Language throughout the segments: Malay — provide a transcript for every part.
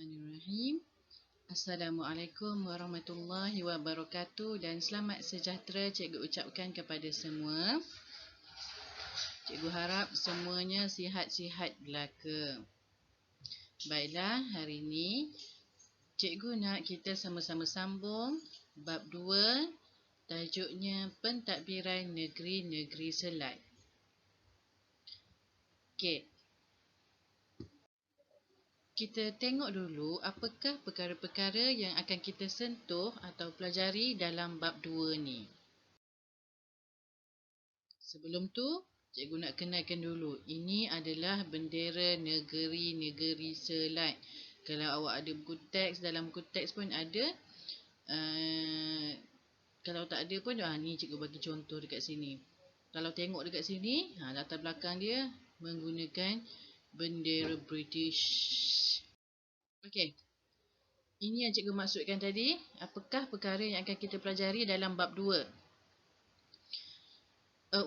Bismillahirrahmanirrahim. Assalamualaikum warahmatullahi wabarakatuh dan selamat sejahtera cikgu ucapkan kepada semua. Cikgu harap semuanya sihat-sihat belaka. Baiklah, hari ini cikgu nak kita sama-sama sambung bab 2, tajuknya pentadbiran negeri-negeri Selat. Okey. Kita tengok dulu apakah perkara-perkara yang akan kita sentuh atau pelajari dalam bab 2 ni. Sebelum tu, cikgu nak kenalkan dulu. Ini adalah bendera negeri-negeri Selat. Kalau awak ada buku teks, dalam buku teks pun ada. Kalau tak ada pun, ni cikgu bagi contoh dekat sini. Kalau tengok dekat sini, latar belakang dia menggunakan bendera British. Okey. Ini yang cikgu maksudkan tadi. Apakah perkara yang akan kita pelajari dalam bab 2?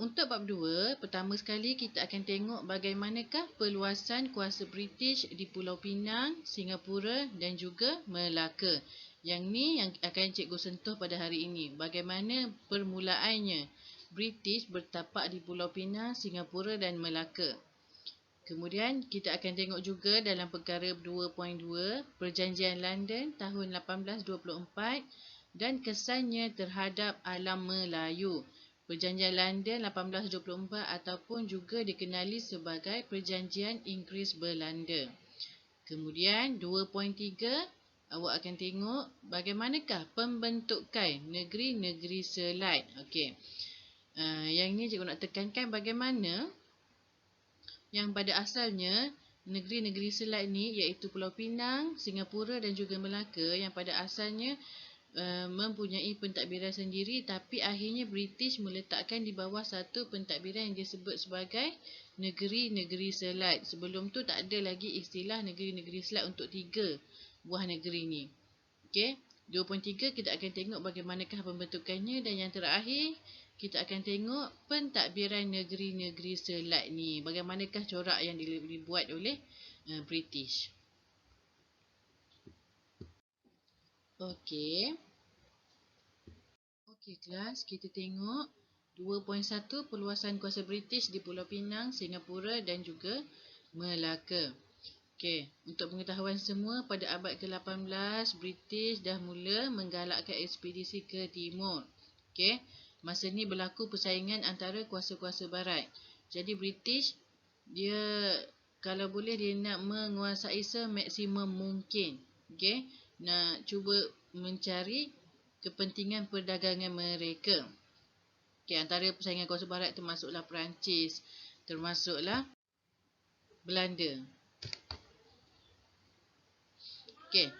Untuk bab 2, pertama sekali kita akan tengok bagaimanakah perluasan kuasa British di Pulau Pinang, Singapura dan juga Melaka. Yang ni yang akan cikgu sentuh pada hari ini. Bagaimana permulaannya British bertapak di Pulau Pinang, Singapura dan Melaka. Kemudian kita akan tengok juga dalam perkara 2.2 Perjanjian London tahun 1824 dan kesannya terhadap alam Melayu. Perjanjian London 1824 ataupun juga dikenali sebagai Perjanjian Inggeris-Belanda. Kemudian 2.3 awak akan tengok bagaimanakah pembentukan negeri-negeri Selat. Okey. Yang ni cikgu nak tekankan bagaimana yang pada asalnya negeri-negeri Selat ni iaitu Pulau Pinang, Singapura dan juga Melaka yang pada asalnya mempunyai pentadbiran sendiri, tapi akhirnya British meletakkan di bawah satu pentadbiran yang disebut sebagai negeri-negeri Selat. Sebelum tu tak ada lagi istilah negeri-negeri Selat untuk 3 buah negeri ni. Okey, 2.3 kita akan tengok bagaimanakah pembentukannya dan yang terakhir kita akan tengok pentadbiran negeri-negeri Selat ni. Bagaimanakah corak yang dibuat oleh British. Okey. Okey kelas, kita tengok 2.1 perluasan kuasa British di Pulau Pinang, Singapura dan juga Melaka. Okey, untuk pengetahuan semua, pada abad ke-18 British dah mula menggalakkan ekspedisi ke timur. Okey. Masa ni berlaku persaingan antara kuasa-kuasa barat. Jadi British dia kalau boleh dia nak menguasai semaksimum mungkin. Okey, nak cuba mencari kepentingan perdagangan mereka. Okey, antara persaingan kuasa barat termasuklah Perancis, termasuklah Belanda. Okey.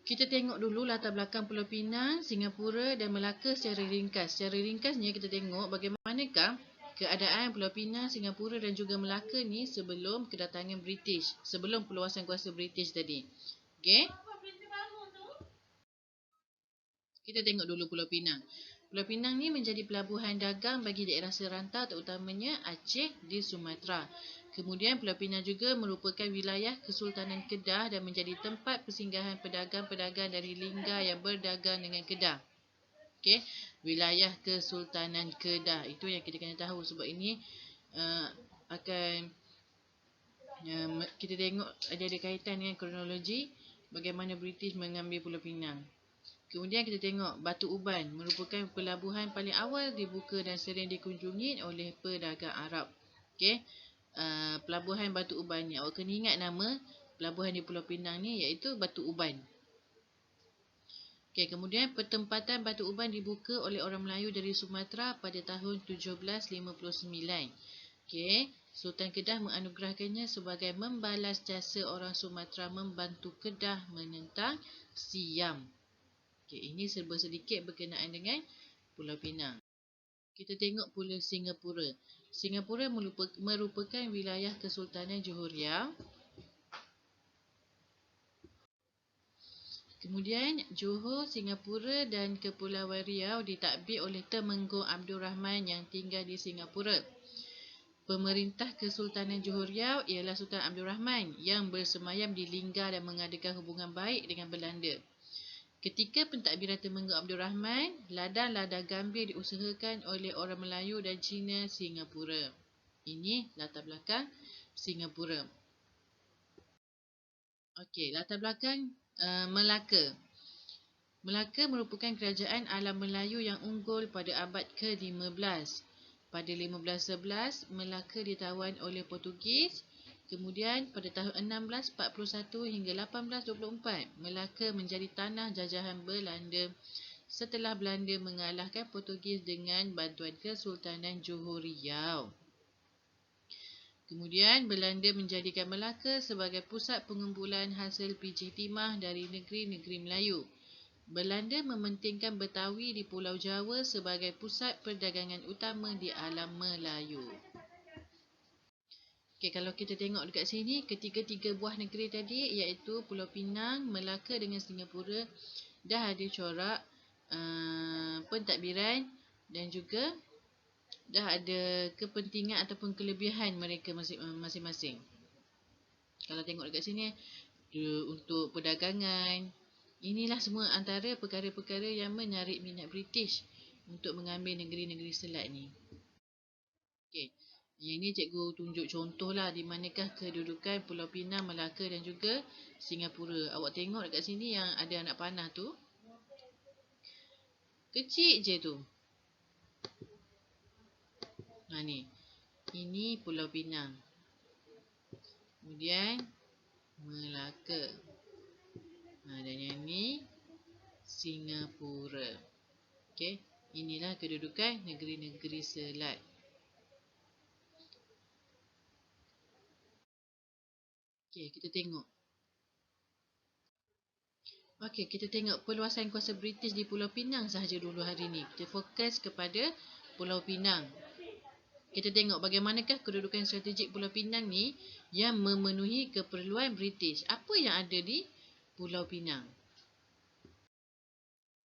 Kita tengok dulu latar belakang Pulau Pinang, Singapura dan Melaka secara ringkas. Secara ringkasnya kita tengok bagaimanakah keadaan Pulau Pinang, Singapura dan juga Melaka ni sebelum kedatangan British, sebelum perluasan kuasa British tadi. Okey. Kita tengok dulu Pulau Pinang. Pulau Pinang ni menjadi pelabuhan dagang bagi daerah serantau terutamanya Aceh di Sumatera. Kemudian Pulau Pinang juga merupakan wilayah Kesultanan Kedah dan menjadi tempat persinggahan pedagang-pedagang dari Lingga yang berdagang dengan Kedah. Okey, wilayah Kesultanan Kedah itu yang kita kena tahu sebab ini akan kita tengok ada kaitan dengan kronologi bagaimana British mengambil Pulau Pinang. Kemudian kita tengok Batu Uban merupakan pelabuhan paling awal dibuka dan sering dikunjungi oleh pedagang Arab. Okey. Pelabuhan Batu Uban ni awak kena ingat nama pelabuhan di Pulau Pinang ni iaitu Batu Uban. Okey, kemudian pertempatan Batu Uban dibuka oleh orang Melayu dari Sumatera pada tahun 1759. Okey, Sultan Kedah menganugerahkannya sebagai membalas jasa orang Sumatera membantu Kedah menentang Siam. Okey, ini serba sedikit berkenaan dengan Pulau Pinang. Kita tengok Pulau Singapura. Singapura merupakan wilayah Kesultanan Johor Riau. Kemudian Johor, Singapura dan Kepulauan Riau ditadbir oleh Temenggung Abdul Rahman yang tinggal di Singapura. Pemerintah Kesultanan Johor Riau ialah Sultan Abdul Rahman yang bersemayam di Linggar dan mengadakan hubungan baik dengan Belanda. Ketika pentadbiran Temenggong Abdul Rahman, ladang-ladang gambir diusahakan oleh orang Melayu dan Cina Singapura. Ini latar belakang Singapura. Okey, latar belakang Melaka. Melaka merupakan kerajaan alam Melayu yang unggul pada abad ke-15. Pada 1511, Melaka ditawan oleh Portugis. Kemudian pada tahun 1641 hingga 1824, Melaka menjadi tanah jajahan Belanda setelah Belanda mengalahkan Portugis dengan bantuan Kesultanan Johor Riau. Kemudian Belanda menjadikan Melaka sebagai pusat pengumpulan hasil biji timah dari negeri-negeri Melayu. Belanda mementingkan Betawi di Pulau Jawa sebagai pusat perdagangan utama di alam Melayu. Okey, kalau kita tengok dekat sini, ketiga-tiga buah negeri tadi iaitu Pulau Pinang, Melaka dengan Singapura dah ada corak pentadbiran dan juga dah ada kepentingan ataupun kelebihan mereka masing-masing. Kalau tengok dekat sini, untuk perdagangan, inilah semua antara perkara-perkara yang menarik minat British untuk mengambil negeri-negeri selat ni. Okey, yang ni cikgu tunjuk contohlah di manakah kedudukan Pulau Pinang, Melaka dan juga Singapura. Awak tengok dekat sini yang ada anak panah tu. Kecil je tu. Ha ni. Ini Pulau Pinang. Kemudian Melaka. Dan yang ni Singapura. Okey, inilah kedudukan negeri-negeri selat. Okey, kita tengok. Okey, kita tengok perluasan kuasa British di Pulau Pinang sahaja dulu hari ni. Kita fokus kepada Pulau Pinang. Kita tengok bagaimanakah kedudukan strategik Pulau Pinang ni yang memenuhi keperluan British. Apa yang ada di Pulau Pinang?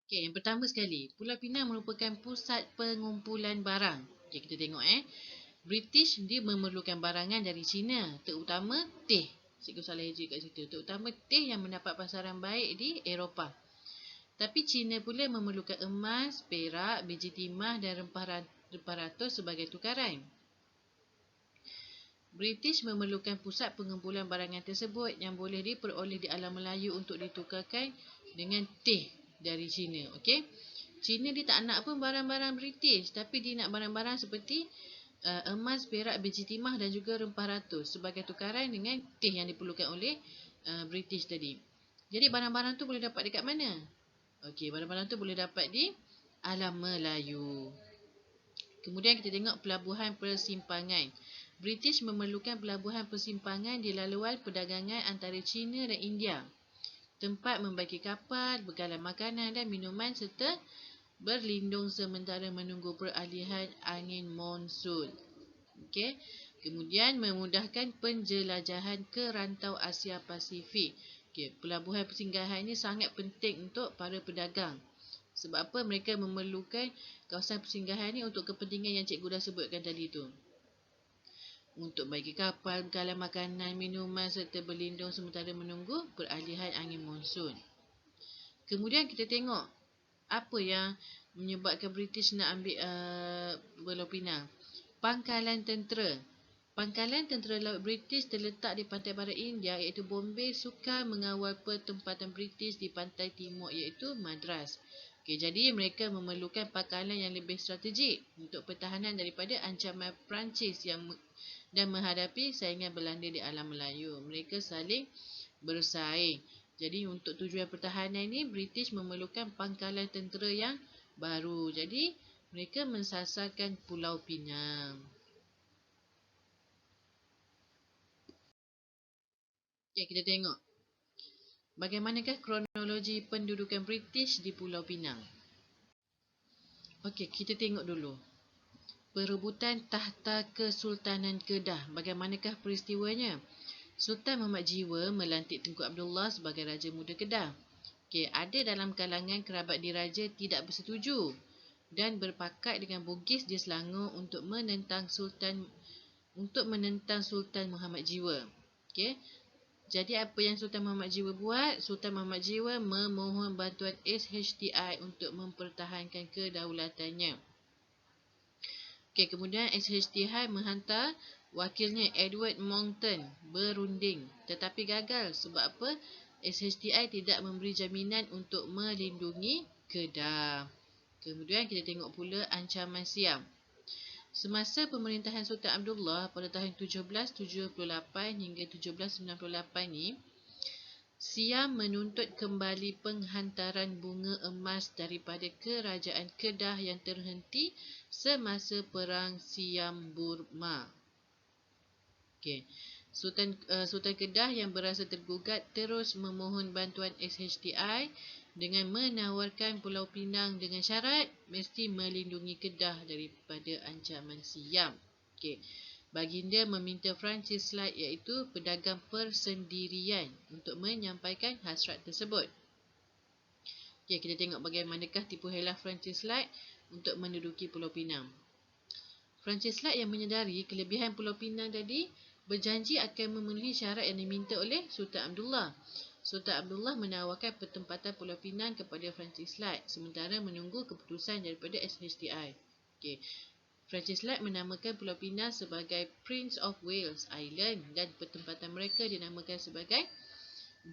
Okey, yang pertama sekali, Pulau Pinang merupakan pusat pengumpulan barang. Okey, kita tengok British dia memerlukan barangan dari China, terutama teh. Cikgu salah eja kat situ. Terutama teh yang mendapat pasaran baik di Eropah. Tapi China pula memerlukan emas, perak, biji timah dan rempah ratus sebagai tukaran. British memerlukan pusat pengumpulan barangan tersebut yang boleh diperoleh di alam Melayu untuk ditukarkan dengan teh dari China. Okey. China dia tak nak pun barang-barang British, tapi dia nak barang-barang seperti emas, perak, biji timah dan juga rempah ratus sebagai tukaran dengan teh yang diperlukan oleh British tadi. Jadi barang-barang tu boleh dapat dekat mana? Okey, barang-barang tu boleh dapat di alam Melayu. Kemudian kita tengok pelabuhan persimpangan. British memerlukan pelabuhan persimpangan di laluan perdagangan antara China dan India. Tempat membagi kapal, bekalan makanan dan minuman serta berlindung sementara menunggu peralihan angin monsun. Okey. Kemudian memudahkan penjelajahan ke rantau Asia Pasifik. Okey, pelabuhan persinggahan ini sangat penting untuk para pedagang. Sebab apa? Mereka memerlukan kawasan persinggahan ni untuk kepentingan yang cikgu dah sebutkan tadi tu. Untuk bagi kapal, bekalan makanan, minuman serta berlindung sementara menunggu peralihan angin monsun. Kemudian kita tengok apa yang menyebabkan British nak ambil Pulau Pinang. Pangkalan tentera. Pangkalan tentera laut British terletak di pantai barat India iaitu Bombay sukar mengawal pertempatan British di pantai timur iaitu Madras. Okay, jadi mereka memerlukan pangkalan yang lebih strategik untuk pertahanan daripada ancaman Perancis dan menghadapi saingan Belanda di alam Melayu. Mereka saling bersaing. Jadi untuk tujuan pertahanan ini, British memerlukan pangkalan tentera yang baru. Jadi mereka mensasarkan Pulau Pinang. Okay, kita tengok. Bagaimanakah kronologi pendudukan British di Pulau Pinang? Okey, kita tengok dulu. Perebutan tahta Kesultanan Kedah. Bagaimanakah peristiwanya? Sultan Muhammad Jiwa melantik Tengku Abdullah sebagai Raja Muda Kedah. Okey, ada dalam kalangan kerabat diraja tidak bersetuju dan berpakat dengan Bugis di Selangor untuk menentang Sultan untuk menentang Sultan Muhammad Jiwa. Okey. Jadi apa yang Sultan Muhammad Jiwa buat? Sultan Muhammad Jiwa memohon bantuan SHTI untuk mempertahankan kedaulatannya. Okey, kemudian SHTI menghantar wakilnya Edward Monckton berunding, tetapi gagal. Sebab apa? SHTI tidak memberi jaminan untuk melindungi Kedah. Kemudian kita tengok pula ancaman Siam. Semasa pemerintahan Sultan Abdullah pada tahun 1778 hingga 1798 ni, Siam menuntut kembali penghantaran bunga emas daripada kerajaan Kedah yang terhenti semasa Perang Siam-Burma. Okey. Sultan Kedah yang berasa tergugat terus memohon bantuan SHTI dengan menawarkan Pulau Pinang dengan syarat mesti melindungi Kedah daripada ancaman Siam. Okey. Baginda meminta Francis Light iaitu pedagang persendirian untuk menyampaikan hasrat tersebut. Okey, kita tengok bagaimanakah tipu helah Francis Light untuk menduduki Pulau Pinang. Francis Light yang menyedari kelebihan Pulau Pinang tadi berjanji akan memenuhi syarat yang diminta oleh Sultan Abdullah. Sultan Abdullah menawarkan pertempatan Pulau Pinang kepada Francis Light sementara menunggu keputusan daripada SHTI. Okey. Francis Light menamakan Pulau Pinang sebagai Prince of Wales Island dan pertempatan mereka dinamakan sebagai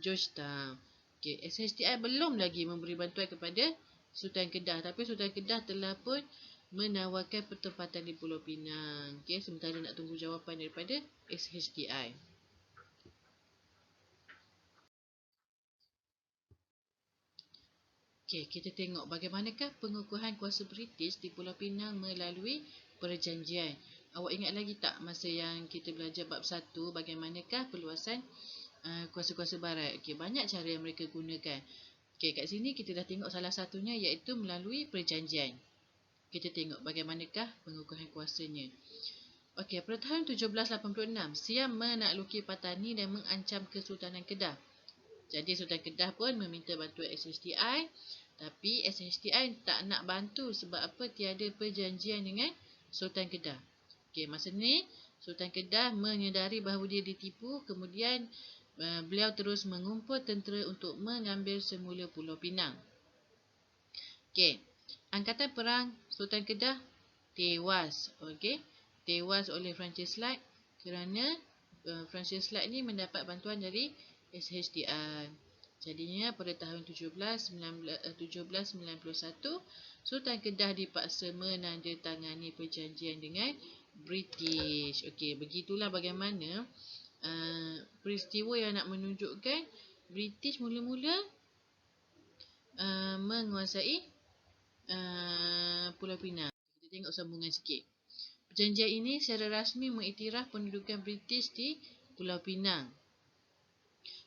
Georgetown. Okey, SHTI belum lagi memberi bantuan kepada Sultan Kedah, tapi Sultan Kedah telah pun menawarkan pertempatan di Pulau Pinang. Okey, sementara nak tunggu jawapan daripada SHTI. Okey, kita tengok bagaimanakah pengukuhan kuasa British di Pulau Pinang melalui perjanjian. Awak ingat lagi tak masa yang kita belajar bab 1 bagaimanakah perluasan kuasa-kuasa barat? Okey, banyak cara yang mereka gunakan. Okey, kat sini kita dah tengok salah satunya iaitu melalui perjanjian. Kita tengok bagaimanakah pengukuhan kuasanya. Okey, pada tahun 1786, Siam menakluki Patani dan mengancam Kesultanan Kedah. Jadi Sultan Kedah pun meminta bantuan SHTI, tapi SHTI tak nak bantu sebab apa? Tiada perjanjian dengan Sultan Kedah. Okey, masa ni Sultan Kedah menyedari bahawa dia ditipu, kemudian beliau terus mengumpul tentera untuk mengambil semula Pulau Pinang. Okey, angkatan perang Sultan Kedah tewas. Okey, tewas oleh Francis Light kerana Francis Light ni mendapat bantuan dari SHTI. Jadinya pada tahun 1791 Sultan Kedah dipaksa menandatangani perjanjian dengan British. Okey, begitulah bagaimana peristiwa yang nak menunjukkan British mula-mula menguasai Pulau Pinang. Kita tengok sambungan sikit. Perjanjian ini secara rasmi mengiktiraf pendudukan British di Pulau Pinang.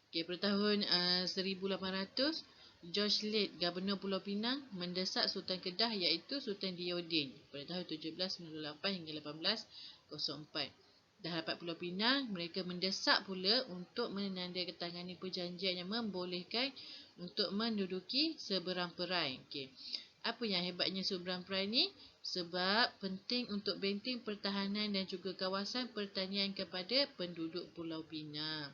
Okay, pada tahun 1800, George Late, Gubernur Pulau Pinang, mendesak Sultan Kedah iaitu Sultan Diodin pada tahun 1798 hingga 1804. Dah dapat Pulau Pinang, mereka mendesak pula untuk menandatangani perjanjian yang membolehkan untuk menduduki seberang perai. Okay. Apa yang hebatnya seberang perai ni? Sebab penting untuk benteng pertahanan dan juga kawasan pertanian kepada penduduk Pulau Pinang.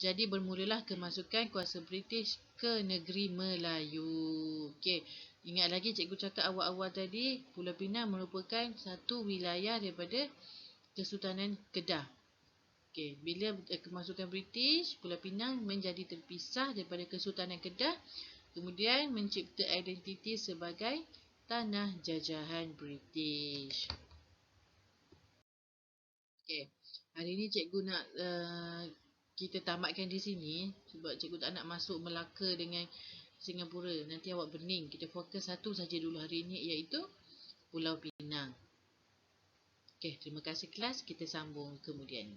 Jadi bermulalah kemasukan kuasa British ke negeri Melayu. Okey, ingat lagi cikgu cakap awal-awal tadi, Pulau Pinang merupakan satu wilayah daripada Kesultanan Kedah. Okey, bila kemasukan British, Pulau Pinang menjadi terpisah daripada Kesultanan Kedah, kemudian mencipta identiti sebagai tanah jajahan British. Okey, hari ini cikgu nak kita tamatkan di sini sebab cikgu tak nak masuk Melaka dengan Singapura. Nanti awak bening. Kita fokus satu saja dulu hari ini iaitu Pulau Pinang. Okey, terima kasih kelas. Kita sambung kemudian.